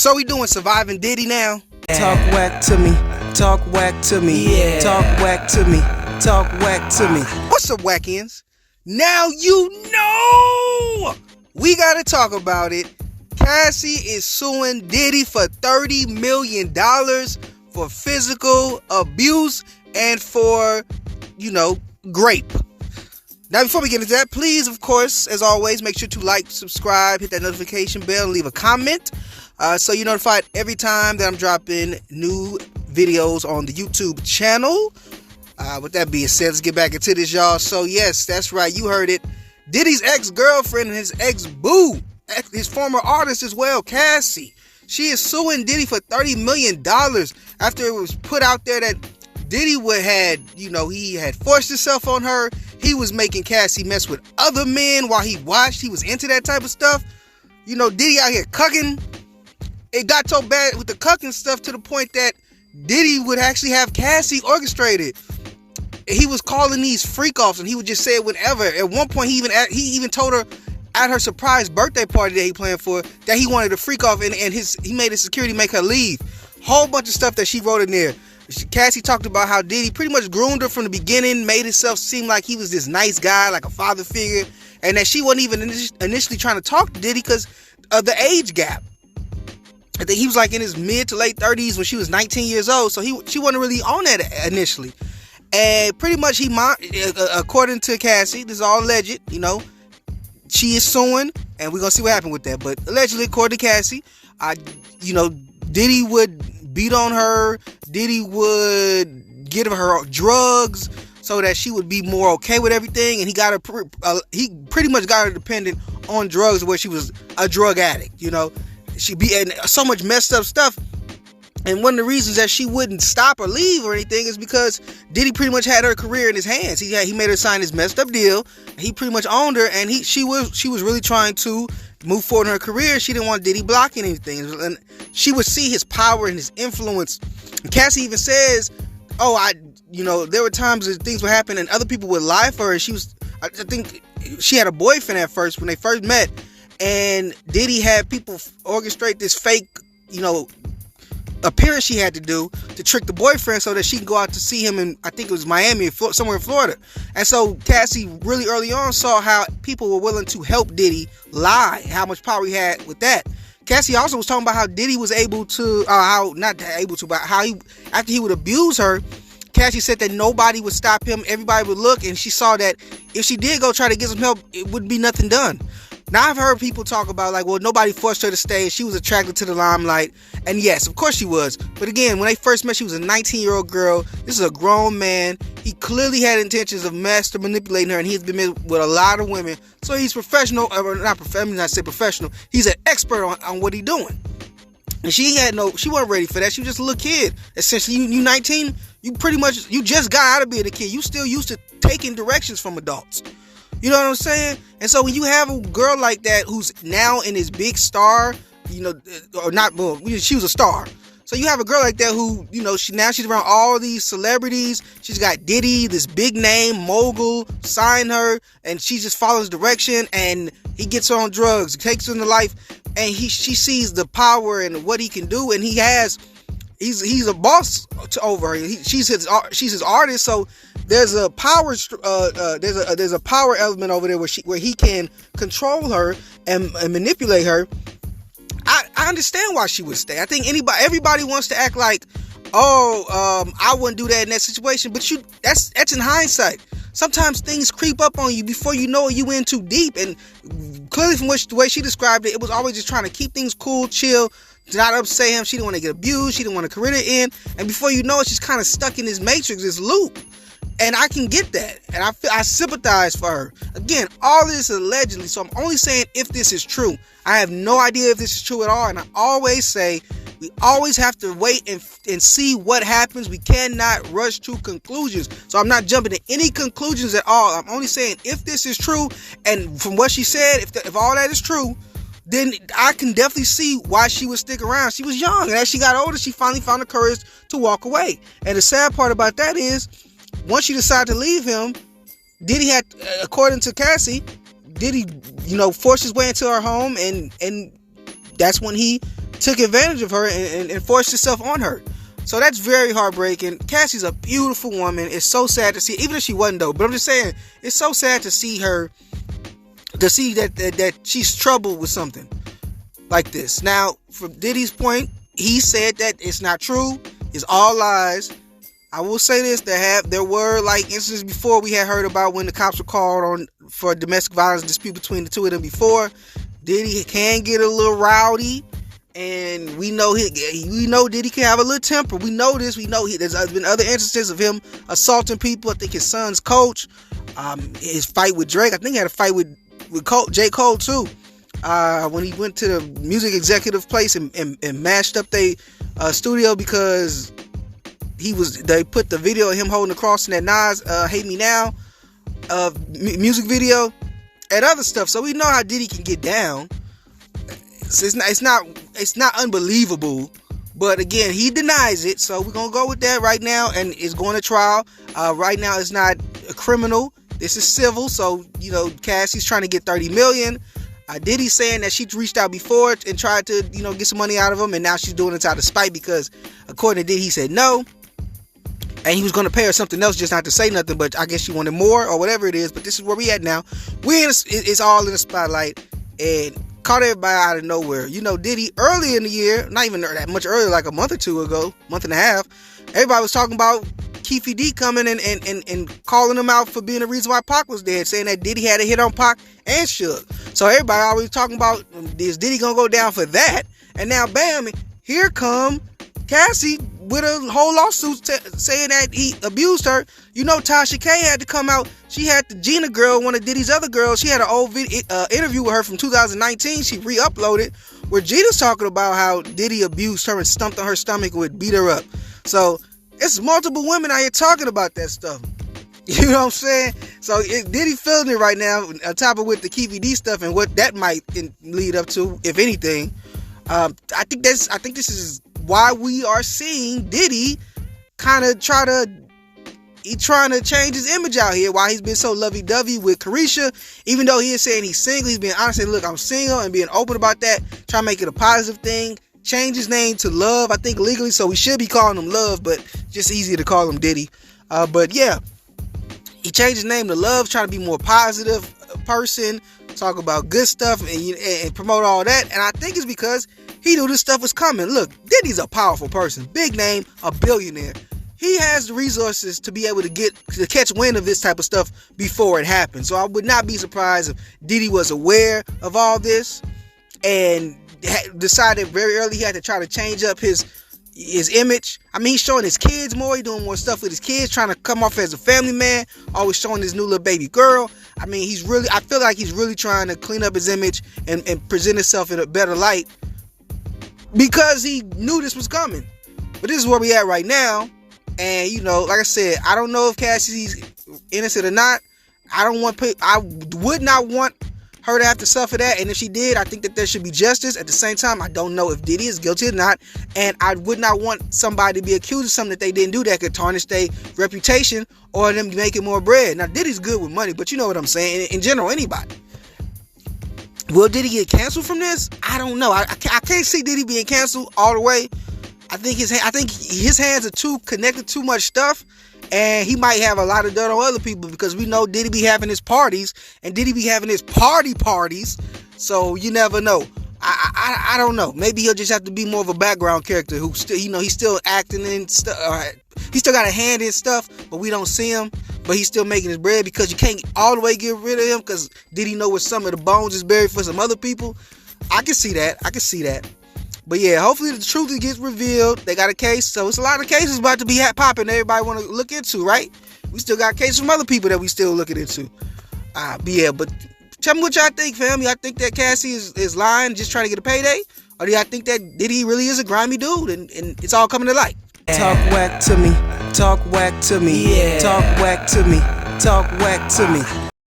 So we doing Surviving Diddy now? Talk whack to me, talk whack to me, Yeah. talk whack to me, talk whack to me. What's up, wackins? Now you know we gotta talk about it. Cassie is suing Diddy for $30 million for physical abuse and for, grape. Now, before we get into that, please, of course, as always, make sure to like, subscribe, hit that notification bell, and leave a comment so you're notified every time that I'm dropping new videos on the YouTube channel. With that being said, let's get back into this, y'all. So, yes, that's right. You heard it. Diddy's ex-girlfriend and his ex-boo, his former artist as well, Cassie. She is suing Diddy for $30 million after it was put out there that Diddy he had forced himself on her. He was making Cassie mess with other men while he watched. He was into that type of stuff. Diddy out here cucking. It got so bad with the cucking stuff to the point that Diddy would actually have Cassie orchestrated. He was calling these freak-offs, and he would just say it whenever. At one point, he even told her at her surprise birthday party that he planned for that he wanted to freak off, and he made his security make her leave. Whole bunch of stuff that she wrote in there. Cassie talked about how Diddy pretty much groomed her from the beginning, made himself seem like he was this nice guy, like a father figure, and that she wasn't even initially trying to talk to Diddy because of the age gap. I think he was like in his mid to late 30s when she was 19 years old, so she wasn't really on that initially. And pretty much according to Cassie, this is all alleged, she is suing, and we're going to see what happened with that. But allegedly, according to Cassie, Diddy would beat on her. Diddy would give her drugs so that she would be more okay with everything. And he pretty much got her dependent on drugs where she was a drug addict, She be and so much messed up stuff. And one of the reasons that she wouldn't stop or leave or anything is because Diddy pretty much had her career in his hands. He made her sign this messed up deal. He pretty much owned her, and she was really trying to move forward in her career. She didn't want Diddy blocking anything, and she would see his power and his influence. And Cassie even says, there were times that things would happen and other people would lie for her. I think she had a boyfriend at first when they first met, and Diddy had people orchestrate this fake, appearance she had to do to trick the boyfriend so that she can go out to see him in, I think it was Miami, somewhere in Florida. And so Cassie really early on saw how people were willing to help Diddy lie, how much power he had with that. Cassie also was talking about how Diddy was able to, but how after he would abuse her, Cassie said that nobody would stop him, everybody would look, and she saw that if she did go try to get some help, it wouldn't be nothing done. Now, I've heard people talk about nobody forced her to stay. She was attracted to the limelight. And yes, of course she was. But again, when they first met, she was a 19-year-old girl. This is a grown man. He clearly had intentions of master manipulating her, and he's been with a lot of women. So he's professional, or not professional, let me not say professional. He's an expert on what he's doing. And she wasn't ready for that. She was just a little kid. Essentially, you 19, you just got out of being a kid. You still used to taking directions from adults. You know what I'm saying? And so when you have a girl like that who's now in this big star, she was a star. So you have a girl like that who, she's around all these celebrities. She's got Diddy, this big name mogul, sign her, and she just follows direction, and he gets her on drugs, takes her into life, and she sees the power and what he can do, and he's a boss over her. She's his artist, so there's a power there's a power element over there where he can control her and manipulate her. I understand why she would stay. I think everybody wants to act like, I wouldn't do that in that situation, but that's in hindsight. Sometimes things creep up on you before you know it, you in too deep, and clearly from the way she described it, it was always just trying to keep things cool, chill, to not upset him. She didn't want to get abused. She didn't want to career to end. And before you know it, she's kind of stuck in this matrix, this loop. And I can get that. And I sympathize for her. Again, all this is allegedly, so I'm only saying if this is true. I have no idea if this is true at all. And I always say, we always have to wait and see what happens. We cannot rush to conclusions. So I'm not jumping to any conclusions at all. I'm only saying if this is true, and from what she said, if all that is true, then I can definitely see why she would stick around. She was young, and as she got older, she finally found the courage to walk away. And the sad part about that is, once she decided to leave him, Diddy had, according to Cassie, Diddy, forced his way into her home, and that's when he took advantage of her and forced itself on her. So that's very heartbreaking. Cassie's a beautiful woman. It's so sad to see, even if she wasn't though. But I'm just saying, it's so sad to see her, to see that she's troubled with something like this. Now, from Diddy's point, he said that it's not true. It's all lies. I will say this: there were like instances before we had heard about when the cops were called on for domestic violence dispute between the two of them before. Diddy can get a little rowdy. And we know Diddy can have a little temper. We know this. We know there's been other instances of him assaulting people. I think his son's coach, his fight with Drake. I think he had a fight with J. Cole too. When he went to the music executive place and mashed up their studio because they put the video of him holding the cross in that Nas "Hate Me Now" music video and other stuff. So we know how Diddy can get down. So it's not unbelievable, but again, he denies it. So we're gonna go with that right now, and it's going to trial. Right now, it's not a criminal. This is civil. So Cassie's trying to get $30 million. Diddy's saying that she reached out before and tried to get some money out of him, and now she's doing it out of spite because according to Diddy, he said no, and he was going to pay her something else just not to say nothing. But I guess she wanted more or whatever it is. But this is where we at now. It's all in the spotlight and caught everybody out of nowhere. Diddy early in the year, not even that much earlier, like a month or two ago, month and a half, everybody was talking about Keefe D coming and calling him out for being the reason why Pac was dead, saying that Diddy had a hit on Pac and Suge. So everybody always talking about, is Diddy gonna go down for that? And now, bam, here come Cassie with a whole lawsuit saying that he abused her. Tasha K had to come out. She had the Gina girl, one of Diddy's other girls. She had an old interview with her from 2019. She re-uploaded where Gina's talking about how Diddy abused her and stumped on her stomach and would beat her up. So it's multiple women out here talking about that stuff. You know what I'm saying? So Diddy feeling it right now, on top of with the Keefe D stuff and what that might lead up to, if anything. I think this is why we are seeing Diddy kind of trying to change his image out here. Why he's been so lovey-dovey with Carisha, even though he is saying he's single, he's being honest and look, I'm single, and being open about that, trying to make it a positive thing. Change his name to Love, I think legally, so we should be calling him Love, but just easier to call him Diddy. But yeah, he changed his name to Love, trying to be more positive person, talk about good stuff and promote all that. And I think it's because he knew this stuff was coming. Look, Diddy's a powerful person, big name, a billionaire. He has the resources to be able to catch wind of this type of stuff before it happens. So I would not be surprised if Diddy was aware of all this and decided very early he had to try to change up his image. I mean, he's showing his kids more. He's doing more stuff with his kids, trying to come off as a family man, always showing his new little baby girl. I mean, I feel like he's really trying to clean up his image and present himself in a better light because he knew this was coming. But this is where we at right now. And, like I said, I don't know if Cassie's innocent or not. I would not want her to have to suffer that. And if she did, I think that there should be justice. At the same time, I don't know if Diddy is guilty or not. And I would not want somebody to be accused of something that they didn't do that could tarnish their reputation or them making more bread. Now, Diddy's good with money, but you know what I'm saying. In general, anybody. Will Diddy get canceled from this? I don't know. I can't see Diddy being canceled all the way. I think his hands are too connected, too much stuff, and he might have a lot of dirt on other people because we know Diddy be having his parties and Diddy be having his parties. So you never know. I don't know. Maybe he'll just have to be more of a background character who still, he's still acting in stuff. He still got a hand in stuff, but we don't see him. But he's still making his bread because you can't all the way get rid of him because Diddy know where some of the bones is buried for some other people. I can see that. But yeah, hopefully the truth gets revealed. They got a case, so it's a lot of cases about to be popping. Everybody want to look into, right? We still got cases from other people that we still looking into. But tell me what y'all think, fam. Y'all think that Cassie is lying, just trying to get a payday, or do y'all think that Diddy really is a grimy dude and it's all coming to light? Talk whack to me. Talk whack to me. Yeah. Talk whack to me. Talk whack to me.